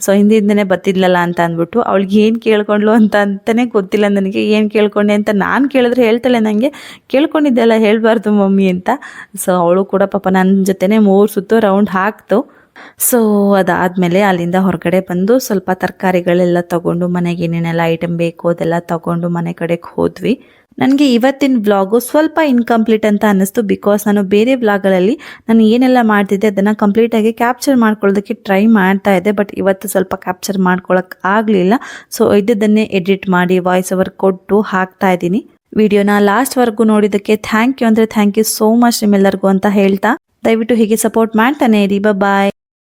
ಸೊ ಹಿಂದಿಂದನೇ ಬರ್ತಿದ್ಲಲ್ಲ ಅಂತ ಅಂದ್ಬಿಟ್ಟು ಅವಳಿಗೆ ಏನು ಕೇಳ್ಕೊಂಡ್ಲು ಅಂತಲೇ ಗೊತ್ತಿಲ್ಲ ನನಗೆ. ಏನು ಕೇಳ್ಕೊಂಡೆ ಅಂತ ನಾನು ಕೇಳಿದ್ರೆ ಹೇಳ್ತಾಳೆ ನನಗೆ, ಕೇಳ್ಕೊಂಡಿದ್ದೆಲ್ಲ ಹೇಳಬಾರ್ದು ಮಮ್ಮಿ ಅಂತ. ಸೊ ಅವಳು ಕೂಡ ಪಾಪ ನನ್ನ ಜೊತೆನೇ 3 ಸುತ್ತು ರೌಂಡ್ ಹಾಕ್ತು. ಸೊ ಅದಾದಮೇಲೆ ಅಲ್ಲಿಂದ ಹೊರಗಡೆ ಬಂದು ಸ್ವಲ್ಪ ತರಕಾರಿಗಳೆಲ್ಲ ತೊಗೊಂಡು ಮನೆಗೆ ಏನೇನೆಲ್ಲ ಐಟಮ್ ಬೇಕು ಅದೆಲ್ಲ ತೊಗೊಂಡು ಮನೆ ಕಡೆಗೆ ಹೋದ್ವಿ. ನನಗೆ ಇವತ್ತಿನ ವ್ಲಾಗು ಸ್ವಲ್ಪ ಇನ್ಕಂಪ್ಲೀಟ್ ಅಂತ ಅನ್ನಿಸ್ತು. ಬಿಕಾಸ್ ನಾನು ಬೇರೆ ವ್ಲಾಗ್ಗಳಲ್ಲಿ ನಾನು ಏನೆಲ್ಲ ಮಾಡ್ತಿದ್ದೆ ಅದನ್ನು ಕಂಪ್ಲೀಟಾಗಿ ಕ್ಯಾಪ್ಚರ್ ಮಾಡ್ಕೊಳ್ಳೋದಕ್ಕೆ ಟ್ರೈ ಮಾಡ್ತಾ ಇದ್ದೆ. ಬಟ್ ಇವತ್ತು ಸ್ವಲ್ಪ ಕ್ಯಾಪ್ಚರ್ ಮಾಡ್ಕೊಳ್ಳೋಕೆ ಆಗಲಿಲ್ಲ. ಸೊ ಇದ್ದದನ್ನೇ ಎಡಿಟ್ ಮಾಡಿ ವಾಯ್ಸ್ ಓವರ್ ಕೊಟ್ಟು ಹಾಕ್ತಾ ಇದ್ದೀನಿ. ವಿಡಿಯೋನ ಲಾಸ್ಟ್ವರೆಗೂ ನೋಡಿದ್ದಕ್ಕೆ ಥ್ಯಾಂಕ್ ಯು ಸೋ ಮಚ್ ನಿಮ್ಮೆಲ್ಲರಿಗೂ ಅಂತ ಹೇಳ್ತಾ, ದಯವಿಟ್ಟು ಹೀಗೆ ಸಪೋರ್ಟ್ ಮಾಡ್ತಾನೆ ಇರಿ. ಬಾಯ್.